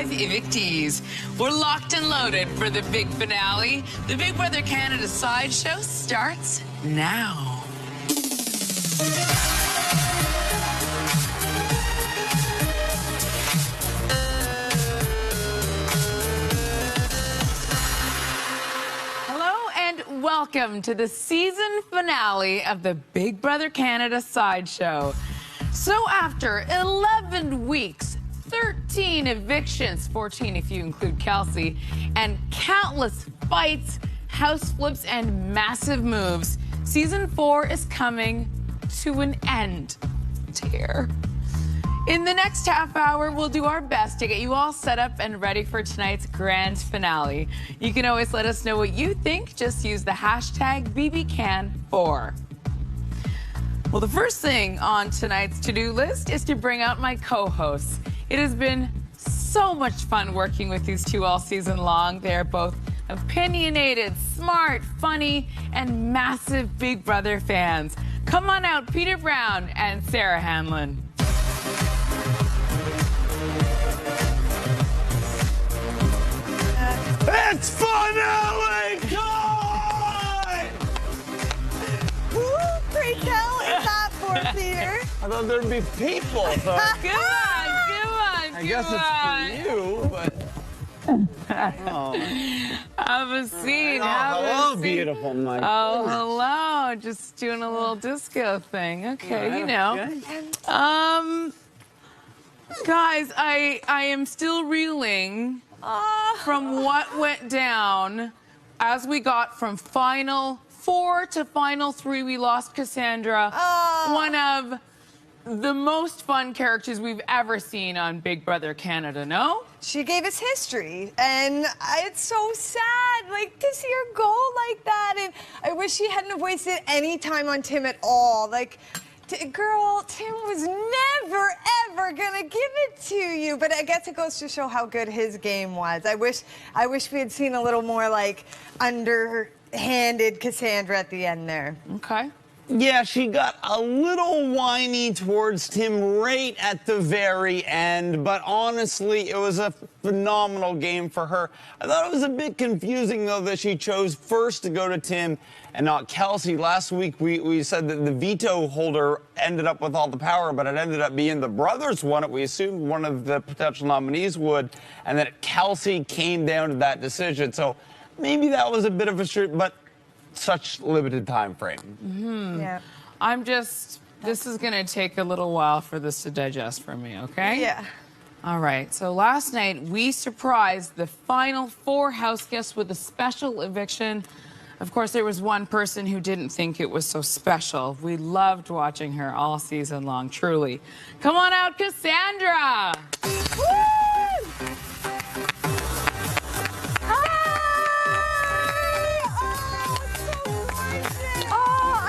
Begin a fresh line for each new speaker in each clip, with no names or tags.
5 evictees. We're locked and loaded for the big finale. The Big Brother Canada sideshow starts now. Hello and welcome to the season finale of the Big Brother Canada sideshow. So after 11 weeks, 13 evictions, 14 if you include Kelsey, and countless fights, house flips, and massive moves, season 4 is coming to an end. Dear. In the next half hour, we'll do our best to get you all set up and ready for tonight's grand finale. You can always let us know what you think. Just use the hashtag BBCan4. Well, the first thing on tonight's to-do list is to bring out my co-hosts. It has been so much fun working with these two all season long. They're both opinionated, smart, funny, and massive Big Brother fans. Come on out, Peter Brown and Sarah Hanlon.
It's finale time!
Who pray tell is that for, Peter?
I thought there'd be people, so
Come on.
I guess it's for you, but...
Have a seat.
hello, beautiful Mike.
Oh, hello. Just doing a little disco thing. Okay, you know.
Okay.
Guys, I am still reeling from what went down as we got from Final 4 to Final 3. We lost Cassandra, one of the most fun characters we've ever seen on Big Brother Canada, no?
She gave us history, and it's so sad, like, to see her go like that, and I wish she hadn't have wasted any time on Tim at all. Like, girl, Tim was never, ever gonna give it to you, but I guess it goes to show how good his game was. I wish we had seen a little more, like, underhanded Cassandra at the end there.
Okay.
Yeah, she got a little whiny towards Tim right at the very end, but honestly, it was a phenomenal game for her. I thought it was a bit confusing, though, that she chose first to go to Tim and not Kelsey. Last week, we said that the veto holder ended up with all the power, but it ended up being the brothers won it. We assumed one of the potential nominees would, and that Kelsey came down to that decision. So maybe that was a bit of a shirt, but such limited time frame.
Mm-hmm.
Yeah.
This is going to take a little while for this to digest for me, okay?
Yeah.
All right, so last night we surprised the final 4 house guests with a special eviction. Of course, there was one person who didn't think it was so special. We loved watching her all season long, truly. Come on out, Cassandra!
Woo!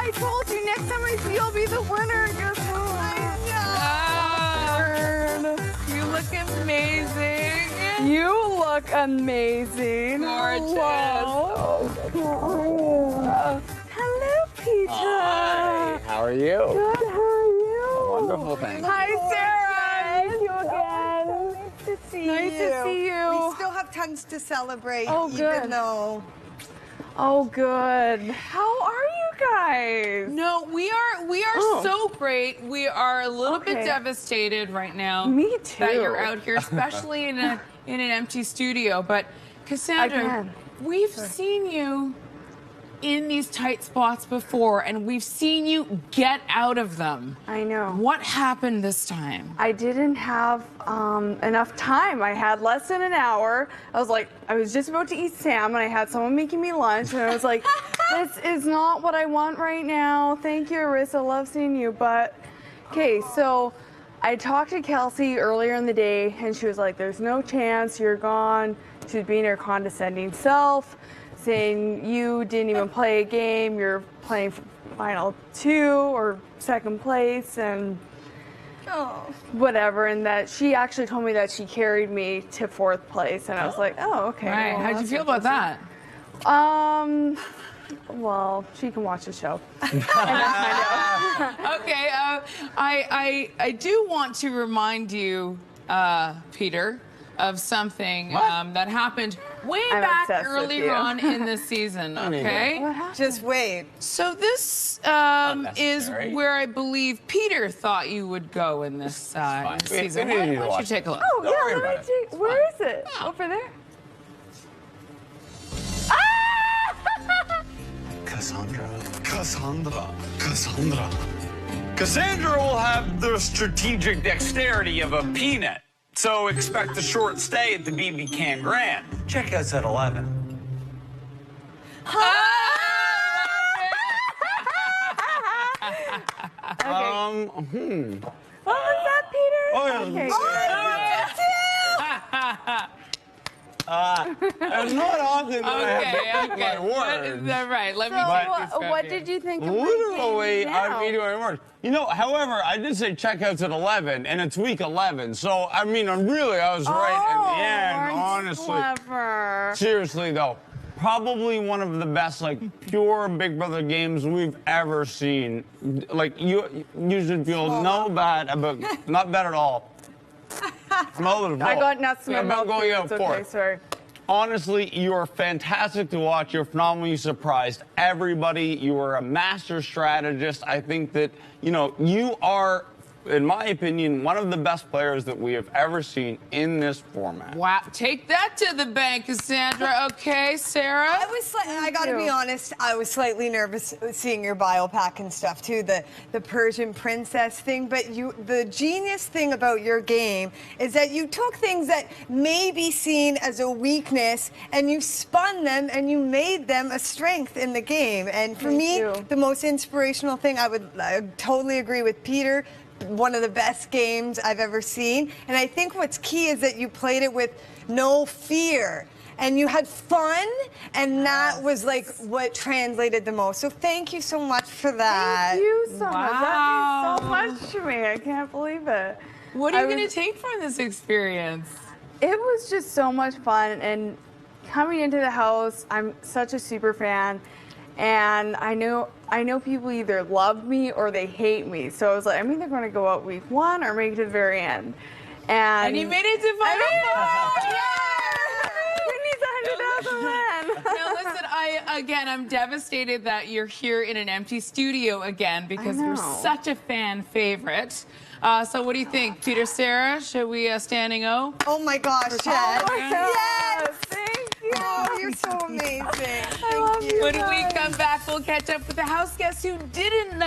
I told you, next time I see you'll be the winner. Guess what?
You look amazing.
You look amazing.
Gorgeous.
Hello, Peter.
Hi, how are you?
Good, how are you?
Wonderful, thanks.
Hi, Sarah. Thank you again. Nice to see you.
Nice to see you.
We still have tons to celebrate,
Oh, good.
even though...
Oh, good. How are you guys?
No, we are so great. We are a little bit devastated right now.
Me too.
That you're out here, especially in an empty studio. But Cassandra,
Again.
we've seen you in these tight spots before, and we've seen you get out of them.
I know.
What happened this time?
I didn't have enough time. I had less than an hour. I was just about to eat Sam, and I had someone making me lunch, and I was like, this is not what I want right now. Thank you, Arissa. Love seeing you. But, okay, so I talked to Kelsey earlier in the day, and she was like, there's no chance you're gone. She was being her condescending self, saying you didn't even play a game, you're playing for Final 2 or second place, and whatever, and that she actually told me that she carried me to 4th place, and I was like, oh, okay.
Right.
Well,
How'd you feel about that?
Well, she can watch the show.
Okay, I do want to remind you, Peter, of something that happened way
I'm
back
obsessed with
earlier
you.
on in the season, okay?
What happened?
Just wait.
So this is where I believe Peter thought you would go in this season.
We
Why
need to
don't you
watch
take a look?
Oh,
Don't worry
yeah,
about
let me take. Where is it? Over there?
Cassandra will have the strategic dexterity of a peanut. So expect a short stay at the BB Can Grand. Checkouts at 11.
What was that, Peter?
Oh, yeah. It's not often that I have to eat my words.
Right, let me
So,
take this
what
back
did
here.
you think of my
Literally,
game
I'm
now?
eating my words. You know, however, I did say checkouts at 11, and it's week 11. So, I mean, I was right at the end,
aren't you
honestly.
Clever.
Seriously, though, probably one of the best, like, pure Big Brother games we've ever seen. Like, you should feel no bad about, not bad at all. Smell it.
I got nuts in my
about
mouth.
going
too.
out
It's okay,
fourth.
sorry.
Honestly, you are fantastic to watch. You're phenomenally surprised everybody. You are a master strategist. I think that, you know, you are, in my opinion, one of the best players that we have ever seen in this format.
Wow, take that to the bank, Cassandra. Okay, Sarah?
I gotta be honest, I was slightly nervous seeing your bio pack and stuff too, the Persian princess thing, but the genius thing about your game is that you took things that may be seen as a weakness and you spun them and you made them a strength in the game. And for me, the most inspirational thing, I totally agree with Peter, one of the best games I've ever seen. And I think what's key is that you played it with no fear. And you had fun, and that was like what translated the most. So thank you so much for that.
Thank you so much.
Wow.
That means so much to me. I can't believe it.
What are you going to take from this experience?
It was just so much fun, and coming into the house, I'm such a super fan, and I know people either love me or they hate me. So I was like, I'm either going to go out week 1 or make it to the very end. And
you made it to Final Four! Now listen, I'm devastated that you're here in an empty studio again because you're such a fan favorite. So what do you think, Peter, Sarah? Should we standing O?
Oh my gosh, yes.
Oh my God.
Yes.
Thank you.
Oh, you're so amazing.
I love you.
When we come back, we'll catch up with the house guests who did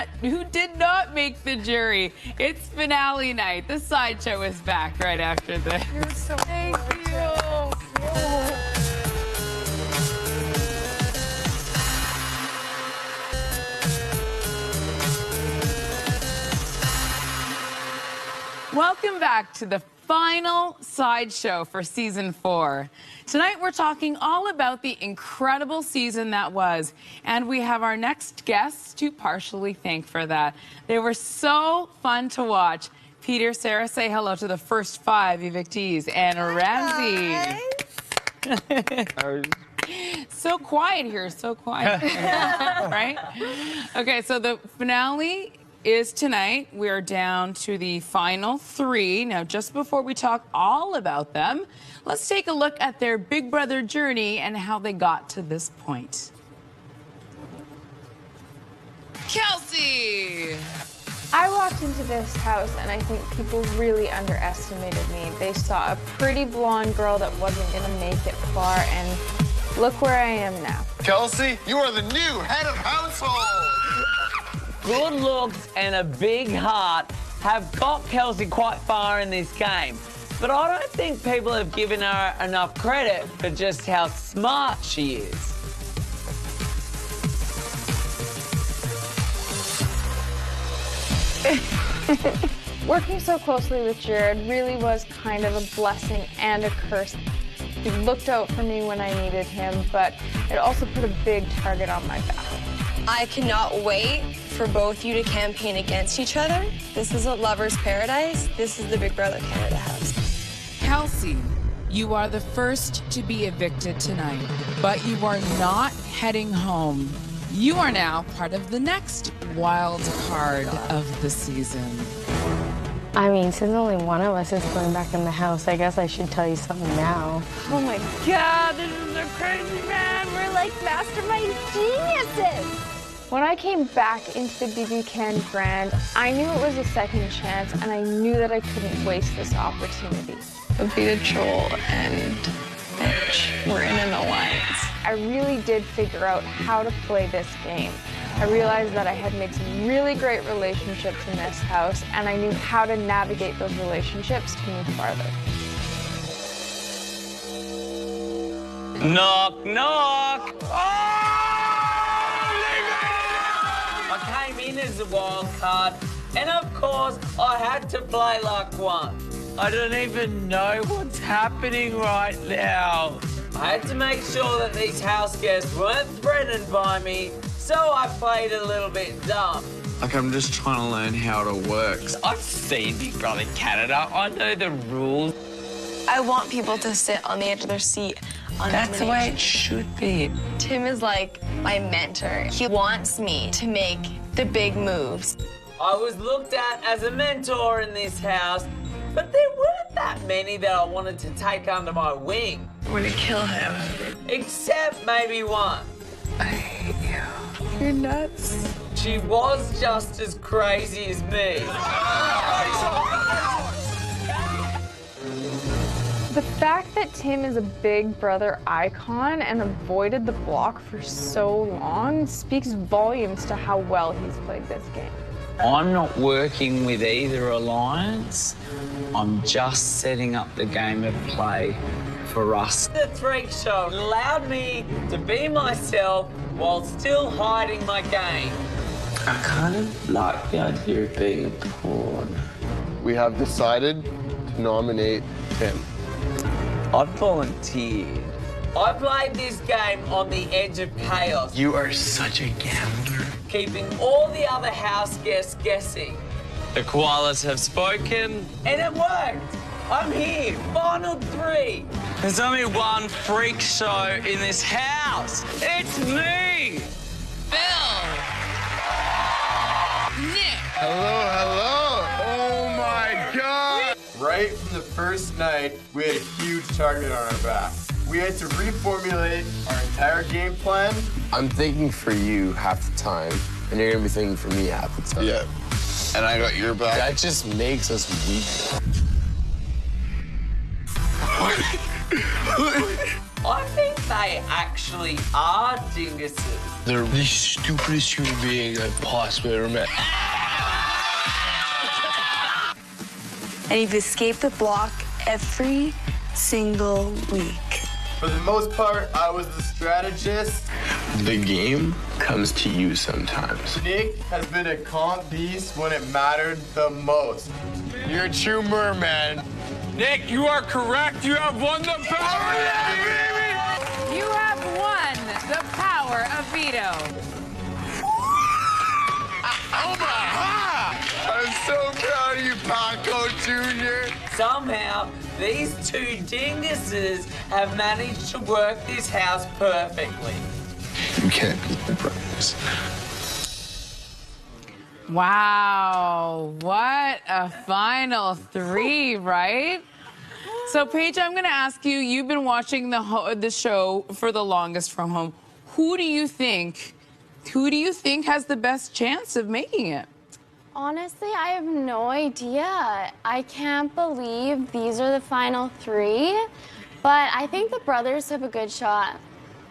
not make the jury. It's finale night. The sideshow is back right after this.
You're so
Thank you.
Welcome back to the final sideshow for season 4. Tonight we're talking all about the incredible season that was, and we have our next guests to partially thank for that. They were so fun to watch. Peter, Sarah, say hello to the first 5 evictees, and Ramsey. So quiet here, so quiet. Right? Okay, so the finale is tonight. We're down to the final 3. Now, just before we talk all about them, let's take a look at their Big Brother journey and how they got to this point. Kelsey!
I walked into this house and I think people really underestimated me. They saw a pretty blonde girl that wasn't gonna make it far, and look where I am now.
Kelsey, you are the new head of household!
Good looks and a big heart have got Kelsey quite far in this game. But I don't think people have given her enough credit for just how smart she is.
Working so closely with Jared really was kind of a blessing and a curse. He looked out for me when I needed him, but it also put a big target on my back.
I cannot wait for both you to campaign against each other. This is a lover's paradise. This is the Big Brother Canada house.
Kelsey, you are the first to be evicted tonight, but you are not heading home. You are now part of the next wild card of the season.
I mean, since only one of us is going back in the house, I guess I should tell you something now.
Oh my God, this is so crazy, man. We're like mastermind geniuses.
When I came back into the BB Can brand, I knew it was a second chance, and I knew that I couldn't waste this opportunity.
Vita, Troll, and Mitch were in an alliance.
I really did figure out how to play this game. I realized that I had made some really great relationships in this house, and I knew how to navigate those relationships to move farther.
Knock, knock. Oh! I came in as a wild card, and of course, I had to play like one. I don't even know what's happening right now. I had to make sure that these house guests weren't threatened by me, so I played a little bit dumb.
Like, I'm just trying to learn how it works.
I've seen Big Brother Canada. I know the rules.
I want people to sit on the edge of their seat.
That's the way it should be.
Tim is like my mentor. He wants me to make the big moves.
I was looked at as a mentor in this house, but there weren't that many that I wanted to take under my wing.
I'm gonna kill him.
Except maybe one.
I hate you. You're nuts.
She was just as crazy as me.
The fact that Tim is a Big Brother icon and avoided the block for so long speaks volumes to how well he's played this game.
I'm not working with either alliance. I'm just setting up the game of play for us. The freak show allowed me to be myself while still hiding my game. I kind of like the idea of being a pawn.
We have decided to nominate Tim.
I volunteered. I played this game on the edge of chaos.
You are such a gambler.
Keeping all the other house guests guessing. The koalas have spoken. And it worked. I'm here. Final 3. There's only one freak show in this house. It's me.
Bill. Nick.
Hello, hello. Oh my God. Right from the first night, we had a huge target on our back. We had to reformulate our entire game plan.
I'm thinking for you half the time, and you're gonna be thinking for me half the time.
Yeah. And I got your back.
That just makes us weak.
I think they actually are dinguses.
They're the stupidest human beings I've possibly ever met.
And you've escaped the block every single week.
For the most part, I was the strategist.
The game comes to you sometimes.
Nick has been a calm beast when it mattered the most. You're a true merman.
Nick, you are correct. You have won the power.
You have won the power of veto.
I'm so proud of you, Paco Jr.
Somehow, these two dinguses have managed to work this house perfectly.
You can't beat the brothers.
Wow, what a final 3, right? So, Paige, I'm going to ask you, you've been watching the show for the longest from home. Who do you think has the best chance of making it?
Honestly, I have no idea. I can't believe these are the final 3, but I think the brothers have a good shot.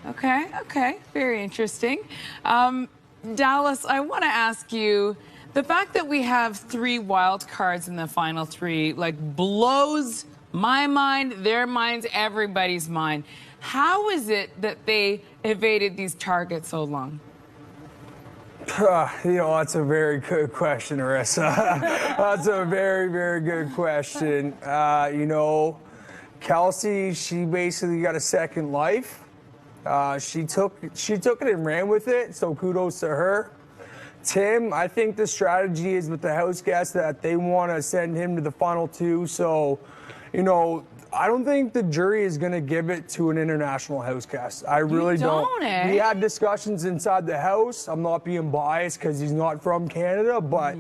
Okay, very interesting. Dallas, I want to ask you, the fact that we have 3 wild cards in the final 3, like, blows my mind, their minds, everybody's mind. How is it that they evaded these targets so long?
That's a very good question, Arissa. That's a very, very good question. Kelsey, she basically got a second life. She took it and ran with it, so kudos to her. Tim, I think the strategy is with the house guests that they want to send him to the final 2, so, I don't think the jury is going to give it to an international house guest. I really don't. We had discussions inside the house. I'm not being biased because he's not from Canada, but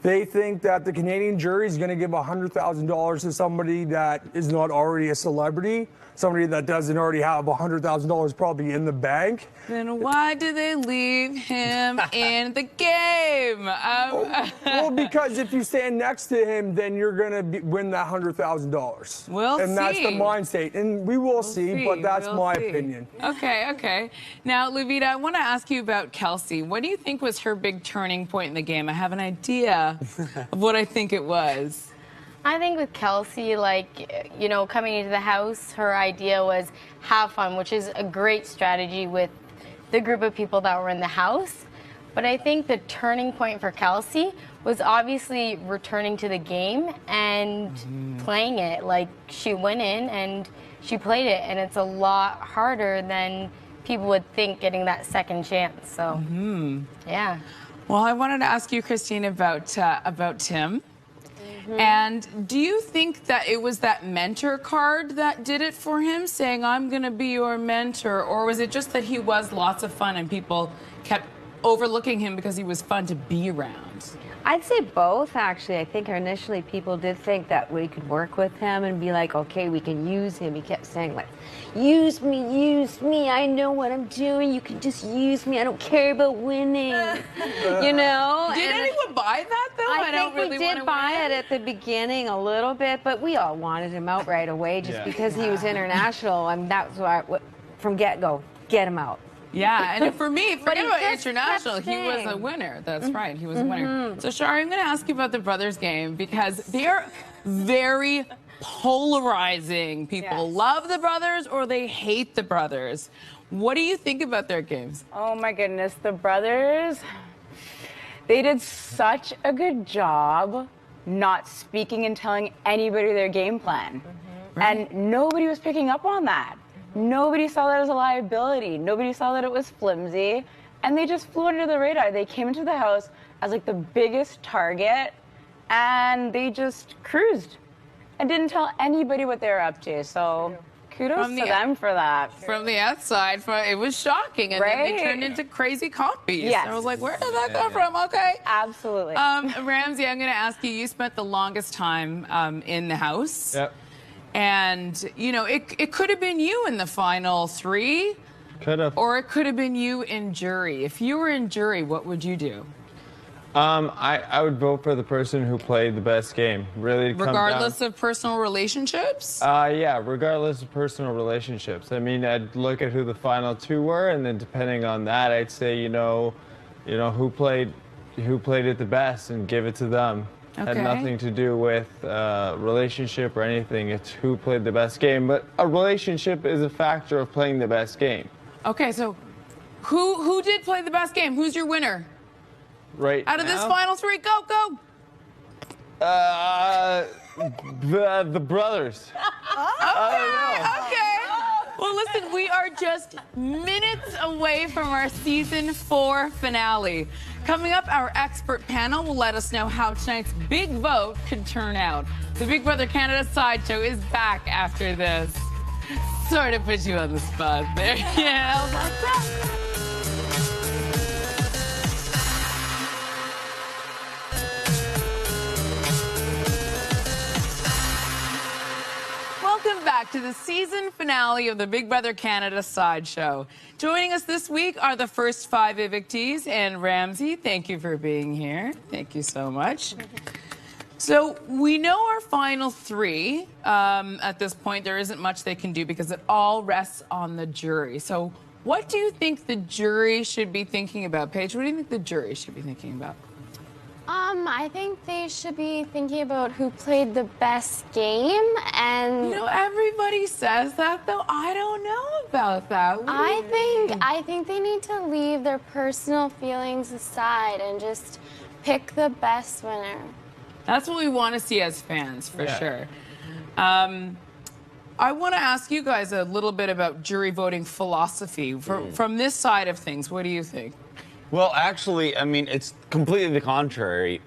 They think that the Canadian jury is going to give $100,000 to somebody that is not already a celebrity, somebody that doesn't already have $100,000 probably in the bank.
Then why do they leave him in the game?
Well, because if you stand next to him, then you're going to win that $100,000.
We'll
and
see.
that's the mind state. And we'll see, but that's my opinion.
Okay. Now, Luvita, I want to ask you about Kelsey. What do you think was her big turning point in the game? I have an idea of what I think it was.
I think with Kelsey, like, you know, coming into the house, her idea was have fun, which is a great strategy with the group of people that were in the house. But I think the turning point for Kelsey was obviously returning to the game and playing it. Like, she went in and she played it, and it's a lot harder than people would think getting that second chance. So, yeah.
Well, I wanted to ask you, Christine, about Tim. And do you think that it was that mentor card that did it for him, saying, I'm going to be your mentor? Or was it just that he was lots of fun and people kept overlooking him because he was fun to be around?
I'd say both, actually. I think initially people did think that we could work with him and be like, okay, we can use him. He kept saying, like, use me, I know what I'm doing. You can just use me. I don't care about winning. You know?
Did anyone buy that, though?
I think we did buy it at the beginning a little bit, but we all wanted him out right away just because he was international. And that's why, from get-go, get him out.
Yeah, and for me, forget about international, he was
staying.
a winner. That's right, he was a winner. So, Shari, I'm going to ask you about the brothers game because they're very polarizing. People love the brothers or they hate the brothers. What do you think about their games?
Oh my goodness, the brothers, they did such a good job not speaking and telling anybody their game plan. And nobody was picking up on that. Nobody saw that as a liability. Nobody saw that it was flimsy. And they just flew under the radar. They came into the house as like the biggest target and they just cruised and didn't tell anybody what they were up to. So kudos to them for that.
From the outside, it was shocking. And then they turned into crazy copies.
Yes.
I was like, where did that come from? Okay.
Absolutely.
Ramsey, I'm going to ask you, you spent the longest time in the house.
Yep.
And, you know, it could have been you in the final three.
Could have.
Or it could have been you in jury. If you were in jury, what would you do?
I would vote for the person who played the best game. Really,
regardless of personal relationships?
Yeah, regardless of personal relationships. I mean, I'd look at who the final two were, and then depending on that, I'd say, you know, who played it the best, and give it to them.
Okay.
Had nothing to do with relationship or anything. It's who played the best game. But a relationship is a factor of playing the best game.
Okay, so who did play the best game? Who's your winner?
Right
out of this final three, go.
The brothers.
Okay. Well, listen, we are just minutes away from our season 4 finale. Coming up, our expert panel will let us know how tonight's big vote could turn out. The Big Brother Canada Sideshow is back after this. Sort of put you on the spot there. Yeah, I was like that. Welcome back to the season finale of the Big Brother Canada Sideshow. Joining us this week are the first 5 evictees, and Ramsey, thank you for being here. Thank you so much. So we know our final 3. At this point, there isn't much they can do because it all rests on the jury. So what do you think the jury should be thinking about? Paige, what do you think the jury should be thinking about?
I think they should be thinking about who played the best game, and
you know, everybody says that, though. I don't know about that.
I think they need to leave their personal feelings aside and just pick the best winner.
That's what we want to see as fans, for sure. I want to ask you guys a little bit about jury voting philosophy. From this side of things, what do you think?
Well, actually, I mean, it's completely the contrary.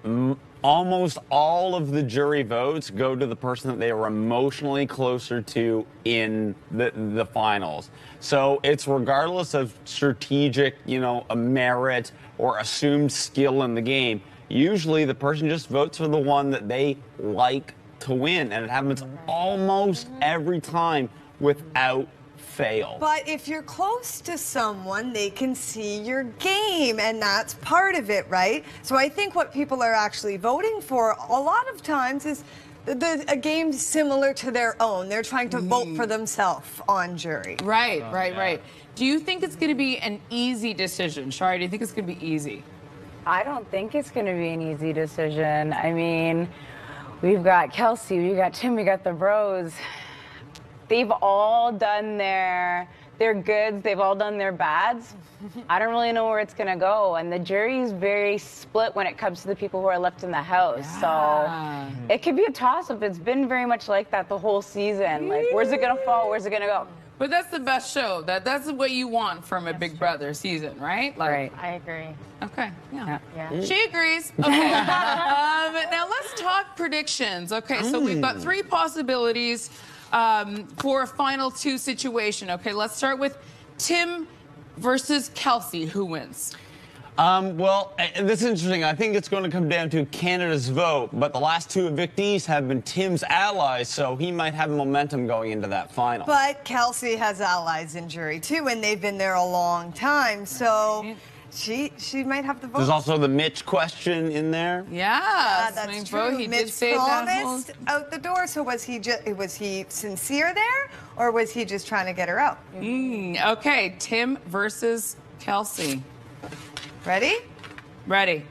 Almost all of the jury votes go to the person that they are emotionally closer to in the finals. So it's regardless of strategic, a merit or assumed skill in the game. usually the person just votes for the one that they like to win, and it happens almost every time without fail.
But if you're close to someone, they can see your game, and that's part of it, right? So I think what people are actually voting for a lot of times is a game similar to their own. They're trying to vote for themselves on jury.
Right. Do you think it's going to be an easy decision? Shari, do you think it's going to be easy?
I don't think it's going to be an easy decision. I mean, we've got Kelsey, we've got Tim, we got the bros. They've all done their goods, they've all done their bads. I don't really know where it's going to go. And the jury's very split when it comes to the people who are left in the house.
Yeah.
So it could be a toss-up. It's been very much like that the whole season. Like, where's it going to fall? Where's it going to go?
But that's the best show. That's what you want from a Big Brother season, right? Like,
Right.
I agree.
Okay. Yeah.
Yeah.
She agrees. Okay. Now let's talk predictions. Okay. So we've got 3 possibilities for a final 2 situation. Okay. Let's start with Tim versus Kelsey. Who wins?
Well, this is interesting. I think it's going to come down to Canada's vote, but the last 2 evictees have been Tim's allies, so he might have momentum going into that final.
But Kelsey has allies in jury too, and they've been there a long time, so she might have the vote.
There's also the Mitch question in there.
Yeah,
that's true.
He
Mitch
did say that.
promised out the door. So was he sincere there, or was he just trying to get her out?
Okay, Tim versus Kelsey.
Ready?
Ready.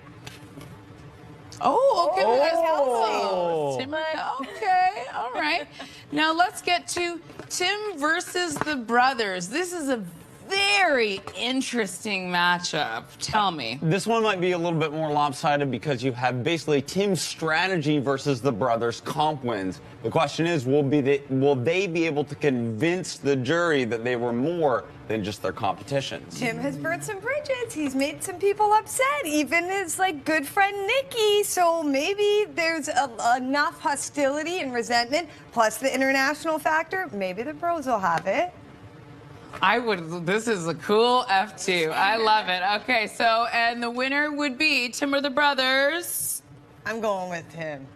Oh, okay. Tim, okay, all right. Now let's get to Tim versus the brothers. This is a very interesting matchup. Tell me.
This one might be a little bit more lopsided because you have basically Tim's strategy versus the brothers' comp wins. The question is, will they be able to convince the jury that they were more than just their competitions?
Tim has burnt some bridges. He's made some people upset, even his good friend Nikki. So maybe there's enough hostility and resentment, plus the international factor. Maybe the bros will have it.
This is a cool F2. I love it. Okay, so, and the winner would be Tim or the brothers?
I'm going with Tim.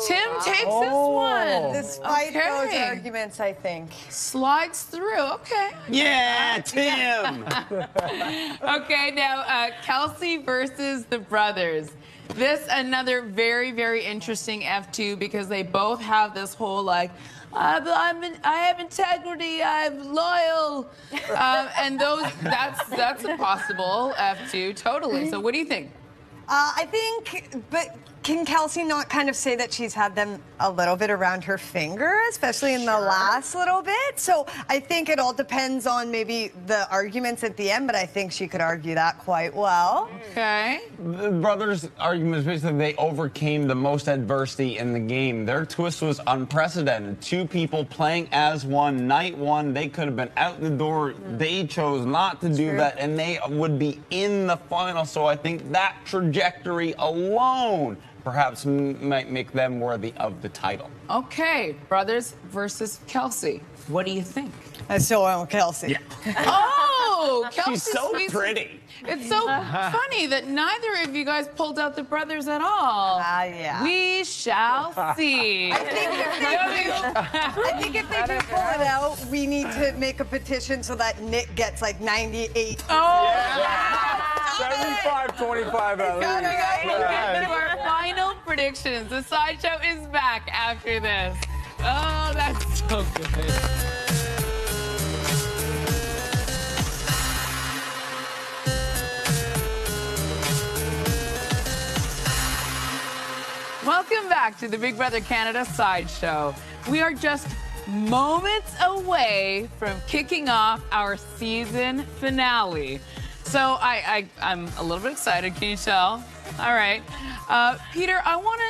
Tim takes this one.
Despite those arguments, I think.
Slides through. Okay.
Yeah, Tim.
Okay, now Kelsey versus the brothers. This another very, very interesting F2 because they both have this whole I have integrity, I'm loyal, and that's a possible F2 totally. So what do you think?
I think, but can Kelsey not kind of say that she's had them a little bit around her finger, especially in the last little bit? So I think it all depends on maybe the arguments at the end, but I think she could argue that quite well.
Okay.
The brothers' argument is basically they overcame the most adversity in the game. Their twist was unprecedented. 2 people playing as one, night 1, they could have been out the door. They chose not to do that, and they would be in the final. So I think that trajectory alone perhaps might make them worthy of the title.
Okay, brothers versus Kelsey. What do you think?
I still want Kelsey.
Yeah.
Oh, Kelsey.
She's so pretty.
It's so funny that neither of you guys pulled out the brothers at all.
Yeah.
We shall see.
I think if they do pull it out, we need to make a petition so that Nick gets 98.
Oh,
yeah. 75-25 at least.
Get to our final predictions. The sideshow is back after this. Oh, that's so good. Welcome back to the Big Brother Canada Sideshow. We are just moments away from kicking off our season finale. So I'm a little bit excited, can you tell? All right. Peter, I want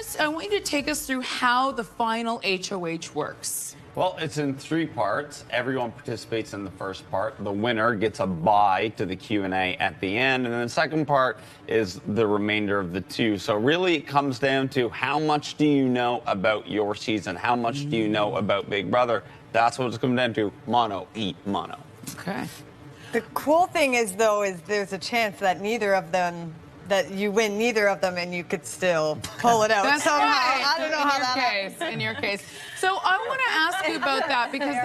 you to take us through how the final HOH works.
Well, it's in 3 parts. Everyone participates in the first part. The winner gets a bye to the Q&A at the end. And then the second part is the remainder of the 2. So really it comes down to how much do you know about your season? How much do you know about Big Brother? That's what it's coming down to. Mono, eat mono.
Okay.
The cool thing is, though, is there's a chance that neither of them that you win neither of them and you could still pull it out
That's
somehow.
right.
I don't know how that happens.
In your case. So I want to ask you about that because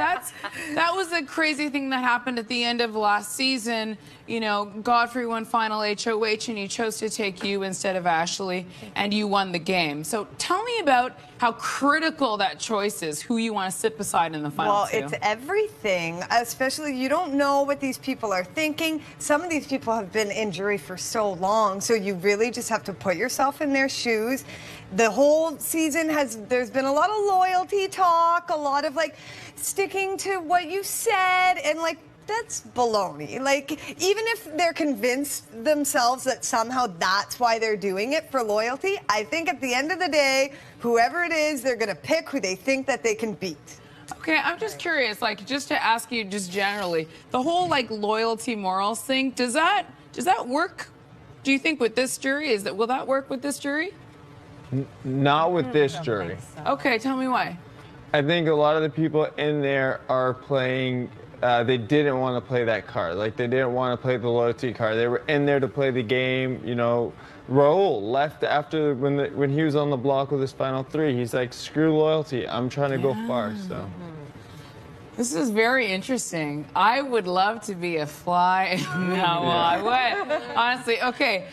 that was a crazy thing that happened at the end of last season. You know, Godfrey won final HOH and he chose to take you instead of Ashley and you won the game. So tell me about how critical that choice is, who you want to sit beside in the final
Well,
two.
it's everything, especially you don't know what these people are thinking. Some of these people have been in jury for so long, so you really just have to put yourself in their shoes. The whole season there's been a lot of loyalty talk, a lot of like sticking to what you said, and like that's baloney. Like, even if they're convinced themselves that somehow that's why they're doing it for loyalty, I think at the end of the day, whoever it is, they're gonna pick who they think that they can beat.
Okay, I'm just curious, like, just to ask you just generally, the whole, like, loyalty morals thing, does that work, do you think, with this jury? Will that work with this jury?
Not with this jury.
Okay, tell me why.
I think a lot of the people in there are playing, they didn't want to play that card. Like, they didn't want to play the loyalty card. They were in there to play the game, you know. Raul left after when he was on the block with his final three. He's like, screw loyalty. I'm trying to go far, so.
This is very interesting. I would love to be a fly. No, well, I would. Honestly, okay.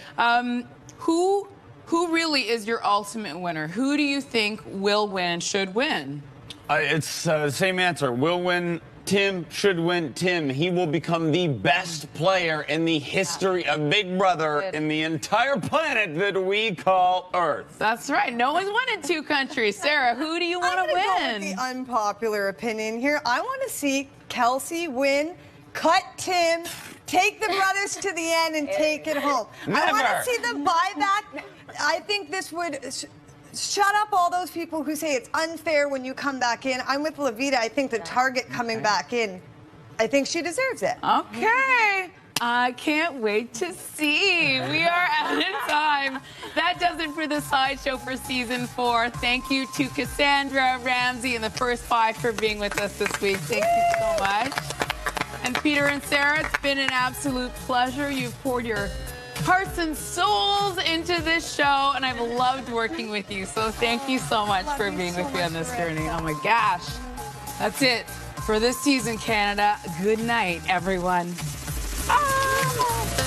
Who really is your ultimate winner? Who do you think will win, should win?
It's the same answer. Will win. Tim should win. Tim. He will become the best player in the history of Big Brother in the entire planet that we call Earth.
That's right. No one's won in two countries. Sarah, who do you want to win?
I'm going to go with the unpopular opinion here. I want to see Kelsey win, cut Tim, take the brothers to the end, and take it home. I want to see the buyback. I think this would shut up all those people who say it's unfair when you come back in. I'm with Levita. I think the target coming back in, I think she deserves it.
Okay. I can't wait to see. We are out of time. That does it for the Sideshow for Season 4. Thank you to Cassandra, Ramsey, and the First Five for being with us this week. Thank you so much. And Peter and Sarah, it's been an absolute pleasure. You've poured your hearts and souls into this show, and I've loved working with you. So thank you so much for being with me on this journey. Oh my gosh. That's it for this season, Canada. Good night, everyone. Ah!